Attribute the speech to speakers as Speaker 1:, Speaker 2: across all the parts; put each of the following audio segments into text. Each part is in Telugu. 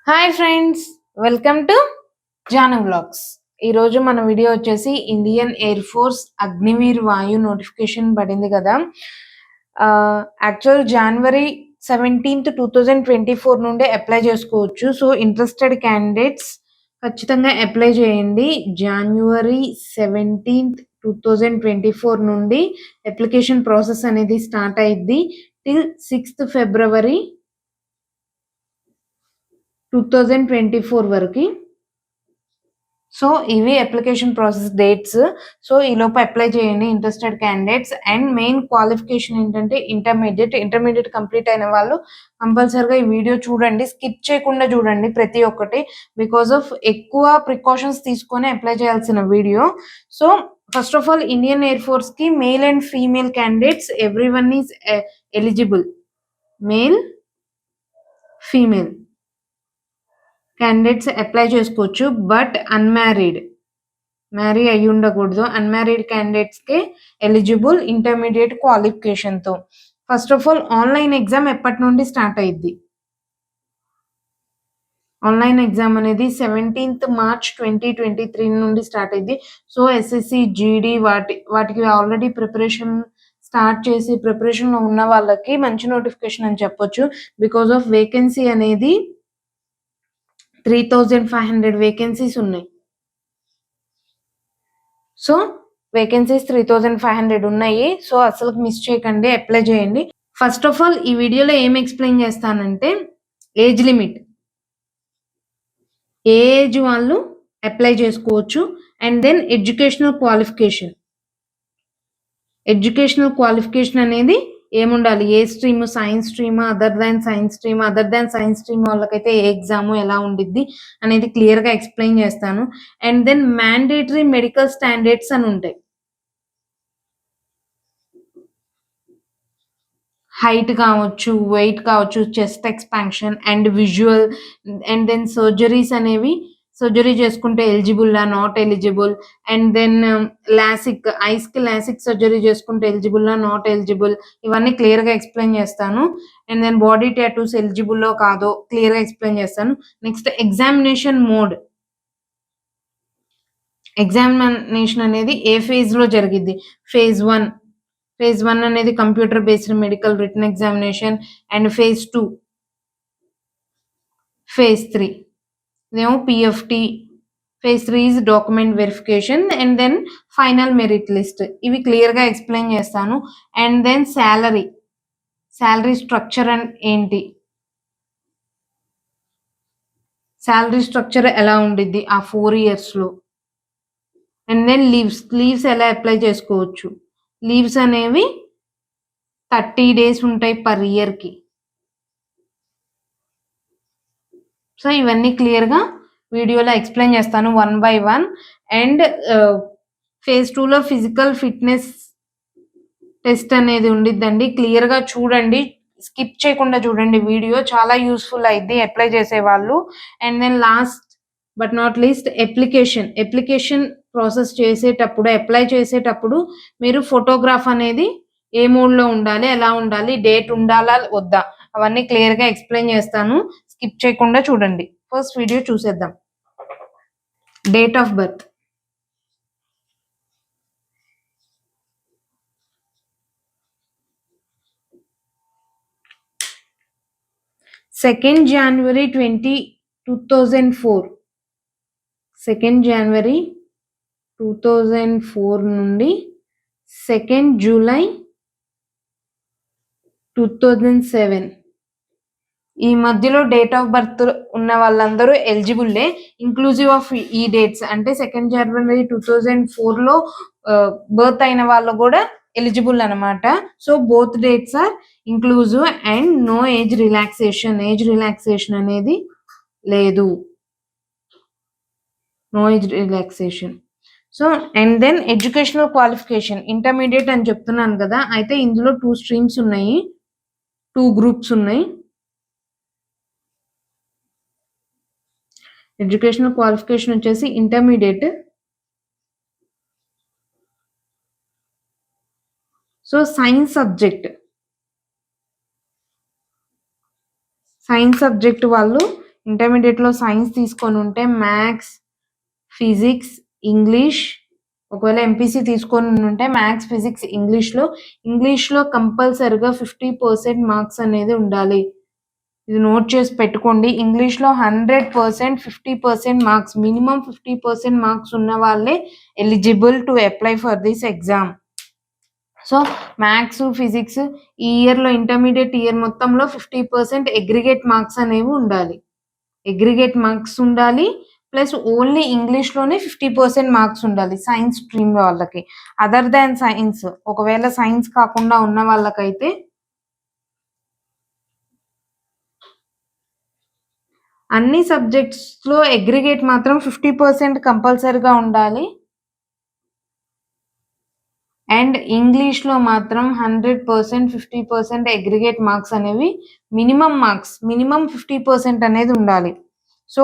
Speaker 1: Hi friends, welcome to Janu vlogs. ఈరోజు మన వీడియో వచ్చేసి ఇండియన్ ఎయిర్ ఫోర్స్ అగ్నివీర్ వాయు నోటిఫికేషన్ పడింది కదా. యాక్చువల్ జనవరి 17th 2024 నుండి అప్లై చేసుకోవచ్చు. సో ఇంట్రెస్టెడ్ క్యాండిడేట్స్ ఖచ్చితంగా అప్లై చేయండి. జనవరి 17th 2024 నుండి అప్లికేషన్ ప్రాసెస్ అనేది స్టార్ట్ అయ్యిద్ది టిల్ 6th February 2024 వరకు. సో ఇవి అప్లికేషన్ ప్రాసెస్ డేట్స్. సో ఈ లోపు అప్లై చేయండి interested candidates. And main qualification ఏంటంటే ఇంటర్మీడియట్ కంప్లీట్ అయిన వాళ్ళు కంపల్సరిగా ఈ వీడియో చూడండి, స్కిప్ చేయకుండా చూడండి ప్రతి ఒక్కటి. బికాస్ ఆఫ్ ఎక్కువ ప్రికాషన్స్ తీసుకొని అప్లై చేయాల్సిన video. So first of all, Indian air force కి male and female candidates every one is eligible. Male, female candidates apply చేసుకోవచ్చు. బట్ మ్యారీ అయి ఉండకూడదు. అన్మ్యారీడ్ క్యాండిడేట్స్కే ఎలిజిబుల్ ఇంటర్మీడియట్ క్వాలిఫికేషన్తో. First of all, online exam ఎప్పటి నుండి స్టార్ట్ అయ్యిద్ది? ఆన్లైన్ ఎగ్జామ్ అనేది 17th March 2023 నుండి స్టార్ట్ అయ్యింది. సో ఎస్ఎస్సి, జీడీ వాటికి ఆల్రెడీ ప్రిపరేషన్ స్టార్ట్ చేసి ప్రిపరేషన్లో ఉన్న వాళ్ళకి మంచి నోటిఫికేషన్ అని చెప్పొచ్చు. బికాస్ ఆఫ్ వేకెన్సీ అనేది 3500 వేకెన్సీస్ ఉన్నాయి. సో వేకెన్సీస్ 3500 ఉన్నాయి. సో అసలు మిస్ చేయకండి, అప్లై చేయండి. ఫస్ట్ ఆఫ్ ఆల్, ఈ వీడియోలో ఏం ఎక్స్ప్లెయిన్ చేస్తానంటే ఏజ్ లిమిట్, ఏ ఏజ్ వాళ్ళు అప్లై చేసుకోవచ్చు. అండ్ దెన్ ఎడ్యుకేషనల్ క్వాలిఫికేషన్ అనేది ఏముండాలి, ఏ స్ట్రీమ్, సైన్స్ స్ట్రీమా, అదర్ దాన్ సైన్స్ స్ట్రీమ్ వాళ్ళకైతే ఏ ఎగ్జామ్ ఎలా ఉండిద్ది అనేది క్లియర్గా ఎక్స్ప్లెయిన్ చేస్తాను. And then mandatory medical standards అని ఉంటాయి. హైట్ కావచ్చు, వెయిట్ కావచ్చు, chest expansion and visual. And then surgeries అనేవి, సర్జరీ చేసుకుంటే eligible, not eligible. And then ఐస్కి లాసిక్ సర్జరీ చేసుకుంటే ఎలిజిబుల్, నాట్ ఎలిజిబుల్. ఇవన్నీ క్లియర్గా ఎక్స్ప్లెయిన్ చేస్తాను. అండ్ దెన్ బాడీ టాటూస్ ఎలిజిబుల్లో కాదో క్లియర్గా ఎక్స్ప్లెయిన్ చేస్తాను. Next examination mode. ఎగ్జామినేషన్ అనేది ఏ ఫేజ్లో జరిగిద్ది? ఫేజ్ 1 అనేది computer based medical written examination. And phase 2, phase 3 ఇదేమో PFT. Phase 3 is document verification. And then final merit list. ఇవి క్లియర్గా ఎక్స్ప్లెయిన్ చేస్తాను. అండ్ దెన్ శాలరీ స్ట్రక్చర్ ఏంటి, శాలరీ స్ట్రక్చర్ ఎలా ఉండిద్ది ఆ 4 yearsలో. అండ్ దెన్ లీవ్స్ ఎలా అప్లై చేసుకోవచ్చు. లీవ్స్ అనేవి 30 days ఉంటాయి పర్ ఇయర్కి. సో ఇవన్నీ క్లియర్గా వీడియోలో ఎక్స్ప్లెయిన్ చేస్తాను 1 by 1. అండ్ ఫేజ్ 2లో ఫిజికల్ ఫిట్నెస్ టెస్ట్ అనేది ఉండిద్దండి. క్లియర్గా చూడండి, స్కిప్ చేయకుండా చూడండి. వీడియో చాలా యూస్ఫుల్ అయింది అప్లై చేసే వాళ్ళు. And then last but not least, application process చేసేటప్పుడు, అప్లై చేసేటప్పుడు మీరు ఫోటోగ్రాఫ్ అనేది ఏ మోడ్లో ఉండాలి, ఎలా ఉండాలి, డేట్ ఉండాలా వద్దా, అవన్నీ క్లియర్గా ఎక్స్ప్లెయిన్ చేస్తాను. స్కిప్ చేయకుండా చూడండి. ఫస్ట్ వీడియో చూసేద్దాం. Date of birth. January 2004. 2nd January 2004 నుండి 2nd July 2007 ఈ మధ్యలో డేట్ ఆఫ్ బర్త్ ఉన్న వాళ్ళందరూ ఎలిజిబుల్లే, ఇంక్లూజివ్ ఆఫ్ ఈ డేట్స్. అంటే 2nd January 2004లో బర్త్ అయిన వాళ్ళు కూడా ఎలిజిబుల్ అనమాట. So both dates are inclusive. And no age relaxation అనేది లేదు. So and then educational qualification, intermediate అని చెప్తున్నాను కదా, అయితే ఇందులో 2 streams ఉన్నాయి, 2 groups ఉన్నాయి. ఎడ్యుకేషనల్ క్వాలిఫికేషన్ వచ్చేసి ఇంటర్మీడియట్. సో సైన్స్ సబ్జెక్ట్ వాళ్ళు ఇంటర్మీడియట్లో సైన్స్ తీసుకొని ఉంటే మ్యాథ్స్, ఫిజిక్స్, ఇంగ్లీష్, ఒకవేళ ఎంపీసీ తీసుకొని ఉంటే మ్యాథ్స్, ఫిజిక్స్, ఇంగ్లీష్లో కంపల్సరిగా 50% మార్క్స్ అనేది ఉండాలి. ఇది నోట్ చేసి పెట్టుకోండి. ఇంగ్లీష్లో 100% 50% మార్క్స్, మినిమం 50% మార్క్స్ ఉన్న వాళ్ళే eligible to apply for this exam. So maths, physics ఈ ఇయర్లో ఇంటర్మీడియట్ ఇయర్ మొత్తంలో 50% అగ్రిగేట్ మార్క్స్ అనేవి ఉండాలి. అగ్రిగేట్ మార్క్స్ ఉండాలి. ప్లస్ ఓన్లీ ఇంగ్లీష్లోనే 50% మార్క్స్ ఉండాలి సైన్స్ స్ట్రీమ్ వాళ్ళకి. అదర్ దాన్ సైన్స్, ఒకవేళ సైన్స్ కాకుండా ఉన్న వాళ్ళకైతే అన్ని సబ్జెక్ట్స్లో అగ్రిగేట్ మాత్రం 50% కంపల్సరీగా ఉండాలి. అండ్ ఇంగ్లీష్లో మాత్రం 100% 50% అగ్రిగేట్ మార్క్స్ అనేవి మినిమం 50% అనేది ఉండాలి. So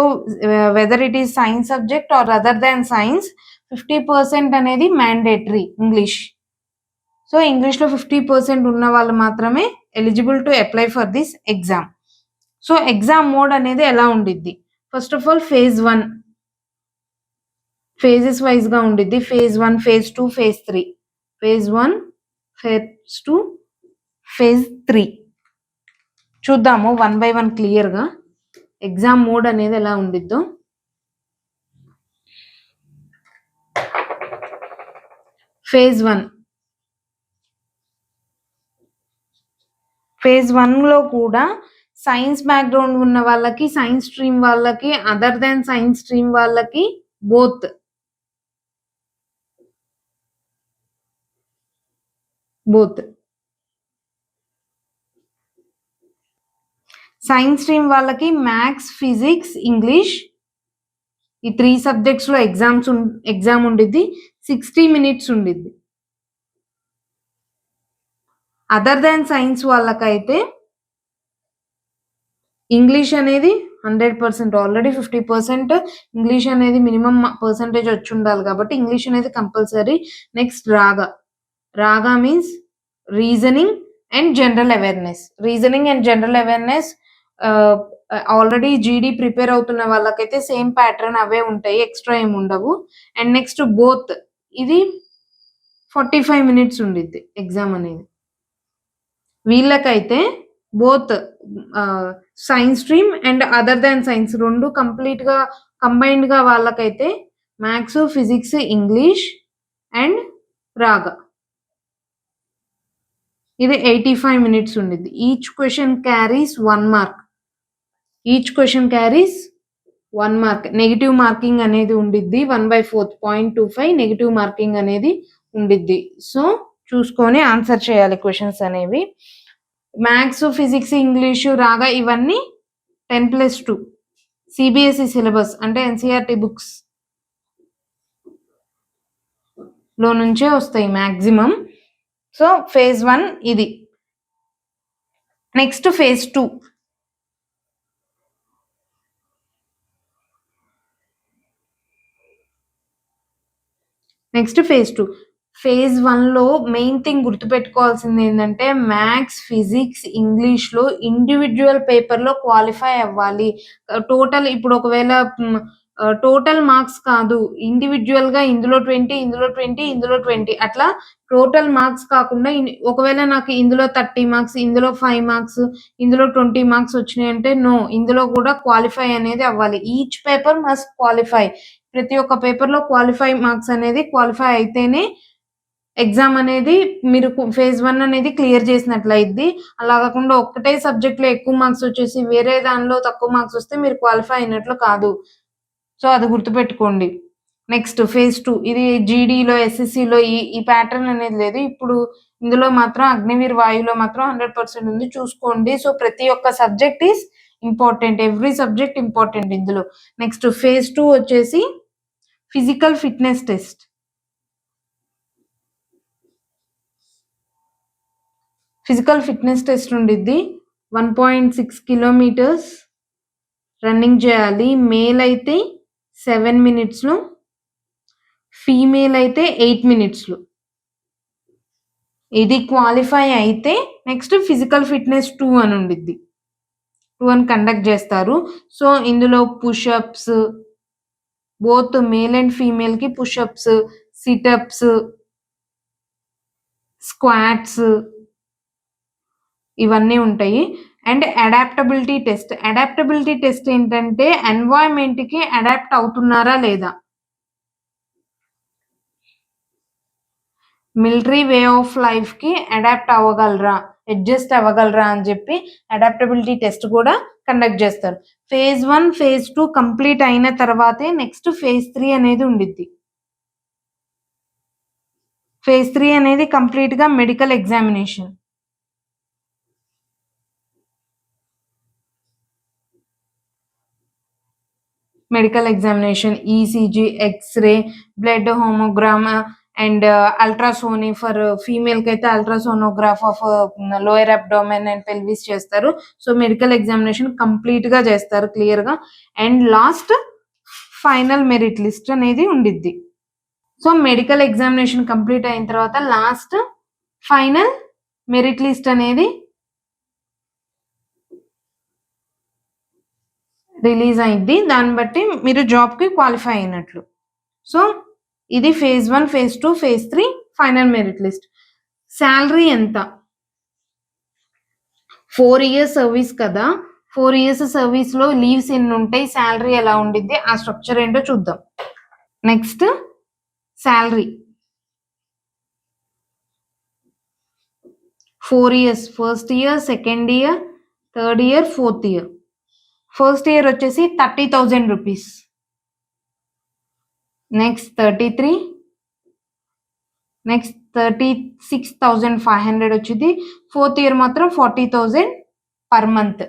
Speaker 1: whether it is science subject or other than science 50% అనేది మ్యాండేటరీ ఇంగ్లీష్. సో ఇంగ్లీష్లో 50% ఉన్న వాళ్ళు మాత్రమే eligible to apply for this exam. So exam mode అనేది ఎలా ఉండిద్ది? First of all phase 1 phases వైజ్గా ఉండిద్ది. phase 1, phase 2, phase 3. phase 1, phase 2, phase 3 చూద్దాము 1 by 1 క్లియర్గా ఎగ్జామ్ మోడ్ అనేది ఎలా ఉండిద్దో. phase 1 phase 1లో కూడా సైన్స్ బ్యాక్గ్రౌండ్ ఉన్న వాళ్ళకి, సైన్స్ స్ట్రీమ్ వాళ్ళకి, అదర్ దాన్ సైన్స్ స్ట్రీమ్ వాళ్ళకి బోత్ సైన్స్ స్ట్రీమ్ వాళ్ళకి మ్యాథ్స్, ఫిజిక్స్, ఇంగ్లీష్ ఈ 3 సబ్జెక్ట్స్లో ఎగ్జామ్ ఉండిద్ది. 60 minutes ఉండిద్ది. అదర్ దాన్ సైన్స్ వాళ్ళకైతే ఇంగ్లీష్ అనేది 100%, ఆల్రెడీ 50% ఇంగ్లీష్ అనేది మినిమం పర్సంటేజ్ వచ్చి ఉండాలి కాబట్టి ఇంగ్లీష్ అనేది కంపల్సరీ. నెక్స్ట్ రాగా means reasoning and general awareness. Already జీడీ ప్రిపేర్ అవుతున్న వాళ్ళకైతే సేమ్ ప్యాటర్న్ అవే ఉంటాయి, ఎక్స్ట్రా ఏమి ఉండవు. అండ్ నెక్స్ట్ బోత్ ఇది 45 minutes ఉండిద్ది ఎగ్జామ్ అనేది. వీళ్ళకైతే both science stream and other than science రెండు కంప్లీట్గా కంబైన్డ్గా వాళ్ళకైతే మ్యాథ్స్, ఫిజిక్స్, ఇంగ్లీష్ అండ్ రాగా ఇది 85 minutes ఉండిద్ది. Each question carries 1 mark. Negative marking అనేది ఉండిద్ది. 1/4 0.25 నెగిటివ్ మార్కింగ్ అనేది ఉండిద్ది. సో చూసుకొని ఆన్సర్ చేయాలి క్వశ్చన్స్ అనేవి. మ్యాథ్స్, ఫిజిక్స్, ఇంగ్లీషు, రాగా ఇవన్నీ 10+2 సిబిఎస్ఈ సిలబస్ అంటే ఎన్సీఆర్టీ బుక్స్ లో నుంచే వస్తాయి మ్యాక్సిమం. సో phase 1 ఇది. Next phase 2. phase 1లో మెయిన్ థింగ్ గుర్తుపెట్టుకోవాల్సింది ఏంటంటే మ్యాథ్స్, ఫిజిక్స్, ఇంగ్లీష్లో ఇండివిజువల్ పేపర్లో క్వాలిఫై అవ్వాలి. టోటల్ ఇప్పుడు ఒకవేళ టోటల్ మార్క్స్ కాదు, ఇండివిజువల్గా ఇందులో 20, ఇందులో 20, ఇందులో 20 అట్లా టోటల్ మార్క్స్ కాకుండా ఒకవేళ నాకు ఇందులో 30 marks, ఇందులో 5 marks, ఇందులో 20 marks వచ్చినాయి అంటే నో, ఇందులో కూడా క్వాలిఫై అనేది అవ్వాలి. Each paper must qualify. ప్రతి ఒక్క పేపర్లో క్వాలిఫై అయితేనే ఎగ్జామ్ అనేది మీరు phase 1 అనేది క్లియర్ చేసినట్లయిద్ది. అలా కాకుండా ఒక్కటే సబ్జెక్ట్లో ఎక్కువ మార్క్స్ వచ్చేసి వేరే దానిలో తక్కువ మార్క్స్ వస్తే మీరు క్వాలిఫై అయినట్లు కాదు. సో అది గుర్తుపెట్టుకోండి. నెక్స్ట్ phase 2 ఇది జీడీలో, ఎస్ఎస్సిలో ఈ ప్యాటర్న్ అనేది లేదు. ఇప్పుడు ఇందులో మాత్రం అగ్నివీర్ వాయులో మాత్రం 100% ఉంది, చూసుకోండి. సో ప్రతి ఒక్క subject is important, every subject important ఇందులో. నెక్స్ట్ phase 2 వచ్చేసి ఫిజికల్ ఫిట్నెస్ టెస్ట్. ఉండిద్ది. 1.6 kilometers రన్నింగ్ చేయాలి. మేల్ అయితే 7 minutesలో, ఫీమేల్ అయితే 8 minutesలో. ఇది క్వాలిఫై అయితే నెక్స్ట్ ఫిజికల్ ఫిట్నెస్ 2 అని ఉండిద్ది. అని కండక్ట్ చేస్తారు. సో ఇందులో push-ups, both male and female కి పుషప్స్, సిటప్స్, స్క్వాట్స్ ఇవన్నీ ఉంటాయి. అండ్ అడాప్టబిలిటీ టెస్ట్ ఏంటంటే ఎన్వైరన్మెంట్ కి అడాప్ట్ అవుతున్నారా లేదా, మిలిటరీ వే ఆఫ్ లైఫ్ కి అడాప్ట్ అవ్వగలరా, అడ్జస్ట్ అవ్వగలరా అని చెప్పి అడాప్టబిలిటీ టెస్ట్ కూడా కండక్ట్ చేస్తారు. phase 1 phase 2 కంప్లీట్ అయిన తర్వాతే నెక్స్ట్ phase 3 అనేది ఉండిద్ది. phase 3 అనేది కంప్లీట్ గా medical examination. ECG, x-ray, blood haemogram and ultrasound. For female కి అయితే ultrasonograph of lower abdomen and pelvis చేస్తారు. సో మెడికల్ ఎగ్జామినేషన్ కంప్లీట్ గా చేస్తారు క్లియర్ గా. And last final merit list అనేది ఉండిద్ది. సో మెడికల్ ఎగ్జామినేషన్ కంప్లీట్ అయిన తర్వాత లాస్ట్ ఫైనల్ మెరిట్ లిస్ట్ అనేది రిలీజ్ అయింది. దాన్ని బట్టి మీరు జాబ్ కి క్వాలిఫై అయినట్లు. సో ఇది phase 1 phase 2 phase 3 final merit list. Salary ఎంత? 4 years సర్వీస్ కదా, 4 years సర్వీస్ లో లీవ్స్ ఎన్ని ఉంటాయి, శాలరీ ఎలా ఉండిద్ది, ఆ స్ట్రక్చర్ ఏంటో చూద్దాం. Next salary 4 years, first year, second year, third year, fourth year. First year వచ్చేసి 30,000 రూపీస్, నెక్స్ట్ 33, నెక్స్ట్ 36,500 వచ్చింది. ఫోర్త్ ఇయర్ మాత్రం 40,000 పర్ మంత్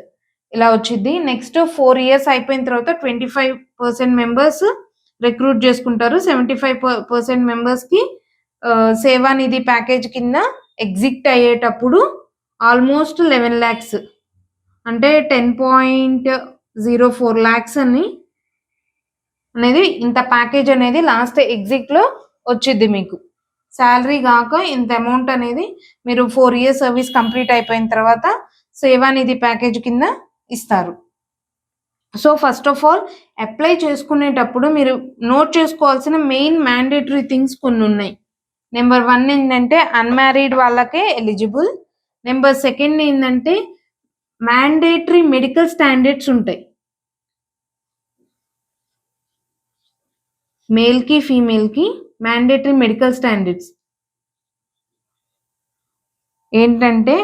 Speaker 1: ఇలా వచ్చింది. నెక్స్ట్ 4 years అయిపోయిన తర్వాత 25% మెంబర్స్ రిక్రూట్ చేసుకుంటారు. 75% మెంబర్స్ కి సేవానిధి ప్యాకేజ్ కింద ఎగ్జిట్ అయ్యేటప్పుడు ఆల్మోస్ట్ 11 lakhs అంటే 10.04 lakhs అనేది ఇంత ప్యాకేజ్ అనేది లాస్ట్ ఎగ్జిట్ లో వచ్చింది. మీకు శాలరీ కాక ఇంత అమౌంట్ అనేది మీరు 4 years సర్వీస్ కంప్లీట్ అయిపోయిన తర్వాత సేవానిధి ప్యాకేజ్ కింద ఇస్తారు. So first of all apply చేసుకునేటప్పుడు మీరు నోట్ చేసుకోవాల్సిన మెయిన్ మ్యాండేటరీ థింగ్స్ కొన్ని ఉన్నాయి. నెంబర్ 1 ఏంటంటే అన్మ్యారీడ్ వాళ్ళకే ఎలిజిబుల్. నెంబర్ 2 ఏంటంటే మ్యాండేటరీ మెడికల్ స్టాండర్డ్స్ ఉంటాయి. మేల్ కి ఫీమేల్ కి మ్యాండేటరీ మెడికల్ స్టాండర్డ్స్ ఏంటంటే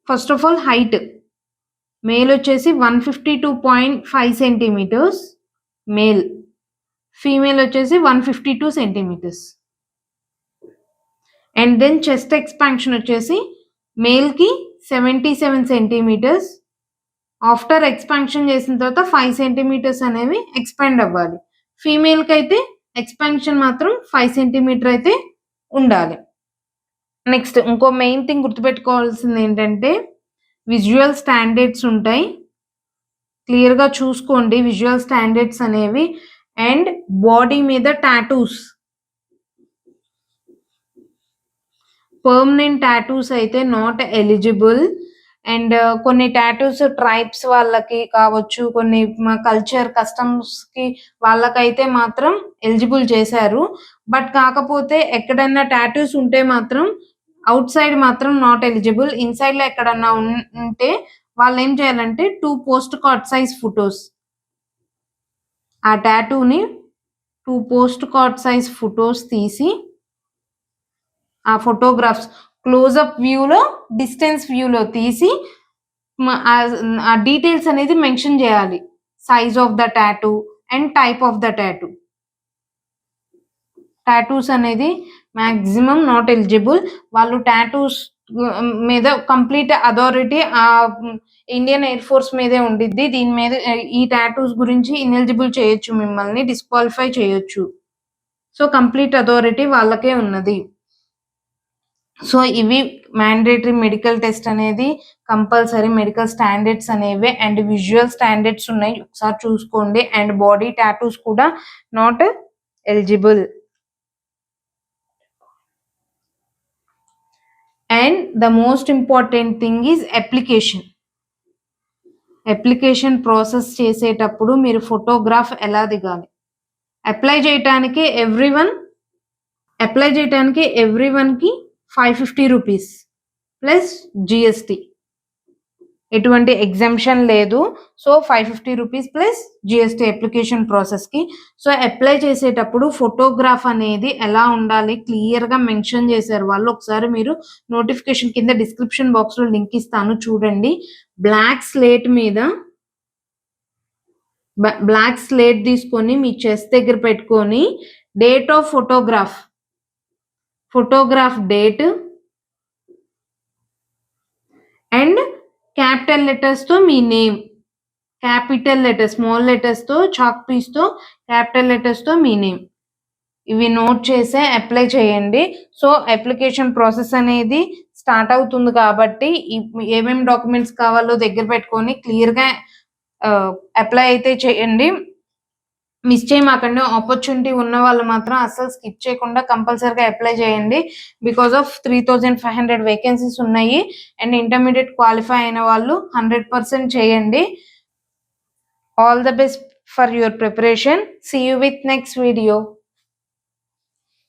Speaker 1: first of all height, male వచ్చేసి 152.5 సెంటీమీటర్స్ మేల్, ఫీమేల్ వచ్చేసి 152 centimetres. And then chest expansion వచ్చేసి మేల్ కి 77 సెంటీమీటర్స్. ఆఫ్టర్ ఎక్స్పాన్షన్ చేసిన తర్వాత 5 సెంటీమీటర్స్ అనేవి ఎక్స్పాండ్ అవ్వాలి. ఫీమేల్ కి అయితే ఎక్స్పాన్షన్ మాత్రం 5 సెంటీమీటర్ అయితే ఉండాలి. నెక్స్ట్ ఇంకో మెయిన్ థింగ్ గుర్తుపెట్టుకోవాల్సింది ఏంటంటే విజువల్ స్టాండర్డ్స్ ఉంటాయి, క్లియర్ గా చూసుకోండి విజువల్ స్టాండర్డ్స్ అనేవి. అండ్ బాడీ మీద టాటూస్, పర్మనెంట్ టాటూస్ అయితే నాట్ ఎలిజిబుల్. అండ్ కొన్ని టాటూస్ ట్రైబ్స్ వాళ్ళకి కావచ్చు, కొన్ని కల్చర్ కస్టమ్స్ కి వాళ్ళకైతే మాత్రం ఎలిజిబుల్ చేశారు. బట్ కాకపోతే ఎక్కడన్నా టాటూస్ ఉంటే మాత్రం అవుట్ సైడ్ మాత్రం నాట్ ఎలిజిబుల్. ఇన్సైడ్ లో ఎక్కడన్నా ఉంటే వాళ్ళు ఏం చేయాలంటే 2 పోస్ట్ కార్డ్ సైజ్ ఫొటోస్, ఆ టాటూని 2 పోస్ట్ కార్డ్ సైజ్ ఫొటోస్ తీసి ఆ ఫోటోగ్రాఫ్స్ క్లోజ్అప్ వ్యూలో, డిస్టెన్స్ వ్యూలో తీసి ఆ డీటెయిల్స్ అనేది మెన్షన్ చేయాలి. Size of the tattoo and type of the tattoo. Tattoos అనేది మాక్సిమం నాట్ ఎలిజిబుల్. వాళ్ళు టాటూస్ మీద కంప్లీట్ అథారిటీ ఆ ఇండియన్ ఎయిర్ ఫోర్స్ మీదే ఉండిద్ది. దీని మీద ఈ టాటూస్ గురించి ఇనెలిజిబుల్ చేయొచ్చు, మిమ్మల్ని డిస్క్వాలిఫై చేయొచ్చు. సో కంప్లీట్ అథారిటీ వాళ్ళకే ఉన్నది. సో ఇవి మ్యాండేటరీ మెడికల్ టెస్ట్ అనేది కంపల్సరీ, మెడికల్ స్టాండర్డ్స్ అనేవి. అండ్ విజువల్ స్టాండర్డ్స్ ఉన్నాయి, ఒకసారి చూసుకోండి. అండ్ బాడీ టాటూస్ కూడా not eligible. And the most important thing is application. Application process చేసేటప్పుడు మీరు ఫోటోగ్రాఫ్ ఎలా దిగాలి. అప్లై చేయటానికి ఎవ్రీ వన్కి 550 రూపీస్ ప్లస్ జిఎస్టి, ఎటువంటి ఎగ్జామ్షన్ లేదు. So 550 rupees plus GST application ప్రాసెస్కి. సో అప్లై చేసేటప్పుడు ఫోటోగ్రాఫ్ అనేది ఎలా ఉండాలి క్లియర్గా మెన్షన్ చేశారు వాళ్ళు. ఒకసారి మీరు నోటిఫికేషన్ కింద డిస్క్రిప్షన్ బాక్స్లో లింక్ ఇస్తాను చూడండి. బ్లాక్ స్లేట్ తీసుకొని మీ చెస్ట్ దగ్గర పెట్టుకొని date of photograph date and capital లెటర్స్తో మీ నేమ్, క్యాపిటల్ లెటర్స్, స్మాల్ లెటర్స్తో చాక్ పీస్తో క్యాపిటల్ లెటర్స్తో మీ నేమ్, ఇవి నోట్ చేసే అప్లై చేయండి. సో అప్లికేషన్ ప్రాసెస్ అనేది స్టార్ట్ అవుతుంది కాబట్టి ఏమేమి డాక్యుమెంట్స్ కావాలో దగ్గర పెట్టుకొని క్లియర్గా అప్లై అయితే చేయండి. మిస్ చేయమాకండి. ఆపర్చునిటీ ఉన్న వాళ్ళు మాత్రం అస్సలు స్కిప్ చేయకుండా కంపల్సరీగా అప్లై చేయండి. బికాస్ ఆఫ్ 3500 వేకెన్సీస్ ఉన్నాయి అండ్ ఇంటర్మీడియట్ క్వాలిఫై అయిన వాళ్ళు 100% చేయండి. All the best for your preparation. See you with next video.